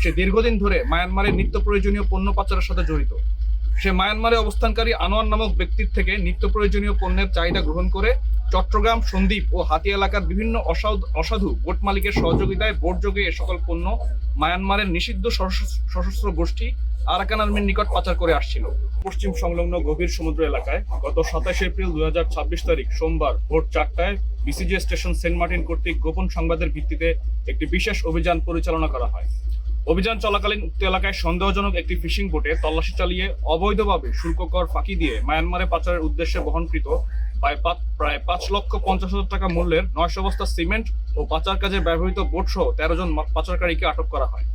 সে দীর্ঘদিন ধরে মায়ানমারের নিত্য প্রয়োজনীয় পণ্য পাচারের সাথে জড়িত। সে মায়ানমারে অবস্থানকারী আনোয়ার নামক ব্যক্তির থেকে নিত্য প্রয়োজনীয় পণ্যের চাহিদা গ্রহণ করে চট্টগ্রাম, সন্দ্বীপ ও হাতিয়া এলাকার বিভিন্ন অসাধু বোট মালিকের সহযোগিতায় বোটযোগে এ সকল পণ্য মায়ানমারের নিষিদ্ধ সশস্ত্র গোষ্ঠী আরাকান আর্মির নিকট পাচার করে আসছিল। পশ্চিম সংলগ্ন গভীর সমুদ্র এলাকায় গত 27 এপ্রিল 2026 তারিখ সোমবার ভোর 4টায় বিসিজি স্টেশন সেন্ট মার্টিন কর্তৃক গোপন সংবাদের ভিত্তিতে একটি বিশেষ অভিযান পরিচালনা করা হয়। অভিযান চলাকালীন উক্ত এলাকায় সন্দেহজনক একটি ফিশিং বোটে তল্লাশি চালিয়ে অবৈধভাবে শুল্ক কর ফাঁকি দিয়ে মায়ানমারে পাচারের উদ্দেশ্যে বহনকৃত প্রায় 5,50,000 টাকা মূল্যের 900 বস্তা সিমেন্ট ও পাচার কাজে ব্যবহৃত বোট সহ 13 জন পাচারকারীকে আটক করা হয়।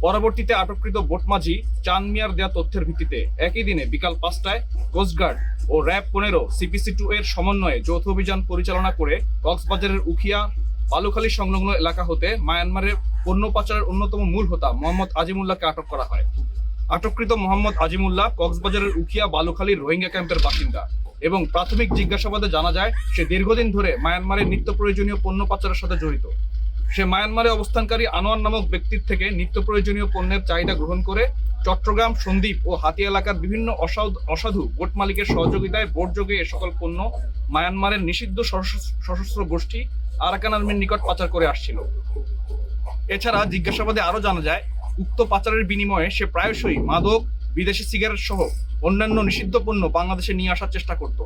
পরবর্তীতে আটককৃত বোট মাঝি চাঁদ মিয়ার দেওয়া তথ্যের ভিত্তিতে একই দিনে বিকাল 5টায় কোস্টগার্ড ও র্যাব 15 CPC-2 এর সমন্বয়ে যৌথ অভিযান পরিচালনা করে কক্সবাজারের উখিয়া বালুখালী সংলগ্ন এলাকা হতে মায়ানমারের পণ্য পাচারের অন্যতম মূল হোতা মোহাম্মদ আজিমুল্লাহকে আটক করা হয়। আটককৃত মোহাম্মদ আজিমুল্লাহ কক্সবাজারের উখিয়া বালুখালীর রোহিঙ্গা ক্যাম্পের বাসিন্দা এবং প্রাথমিক জিজ্ঞাসাবাদে জানা যায় সে দীর্ঘদিন ধরে মায়ানমারের নিত্য প্রয়োজনীয় পণ্য পাচারের সাথে জড়িত। সে মায়ানমারে অবস্থানকারী আনোয়ার নামক ব্যক্তির থেকে নিত্য প্রয়োজনীয় পণ্যের চাহিদা গ্রহণ করে চট্টগ্রাম, সন্দ্বীপ ও হাতিয়া এলাকার বিভিন্ন অসাধু বোট মালিকের সহযোগিতায় বোটযোগে এ সকল পণ্য মায়ানমারের নিষিদ্ধ সশস্ত্র গোষ্ঠী আরাকান আর্মির নিকট পাচার করে আসছিল। এছাড়া জিজ্ঞাসাবাদে আরো জানা যায় উক্ত পাচারের বিনিময়ে সে প্রায়শই মাদক, বিদেশি সিগারেট সহ অন্যান্য নিষিদ্ধ পণ্য বাংলাদেশে নিয়ে আসার চেষ্টা করত।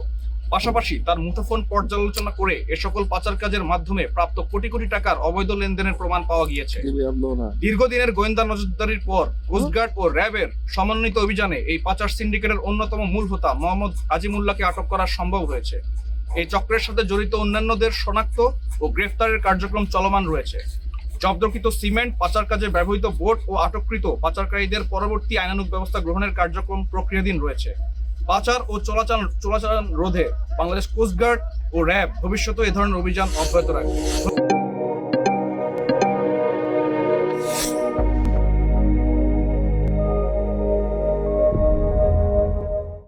পাশাপাশি তার মুঠোফোন পর্যালোচনা করে এ সকল পাচার কাজের মাধ্যমে প্রাপ্ত কোটি কোটি টাকার অবৈধ লেনদেনের প্রমাণ পাওয়া গিয়েছে। দীর্ঘদিনের গোয়েন্দা নজরদারির পর কোস্টগার্ড ও র্যাবের সমন্বিত অভিযানে এই পাচার সিন্ডিকেটের অন্যতম মূল হোতা মোহাম্মদ আজিমুল্লাহকে আটক করা সম্ভব হয়েছে। এই চক্রের সাথে জড়িত অন্যান্যদের শনাক্ত ও গ্রেফতারের কার্যক্রম চলমান রয়েছে। জব্দকৃত সিমেন্ট, পাচার কাজে ব্যবহৃত বোট ও আটককৃত পাচারকারীদের পরবর্তী আইনানুগ ব্যবস্থা গ্রহণের কার্যক্রম প্রক্রিয়াধীন রয়েছে। পাচার ও চোরাচালান রোধে বাংলাদেশ কোস্টগার্ড ও র্যাব ভবিষ্যতে এ ধরনের অভিযান অব্যাহত রাখবে।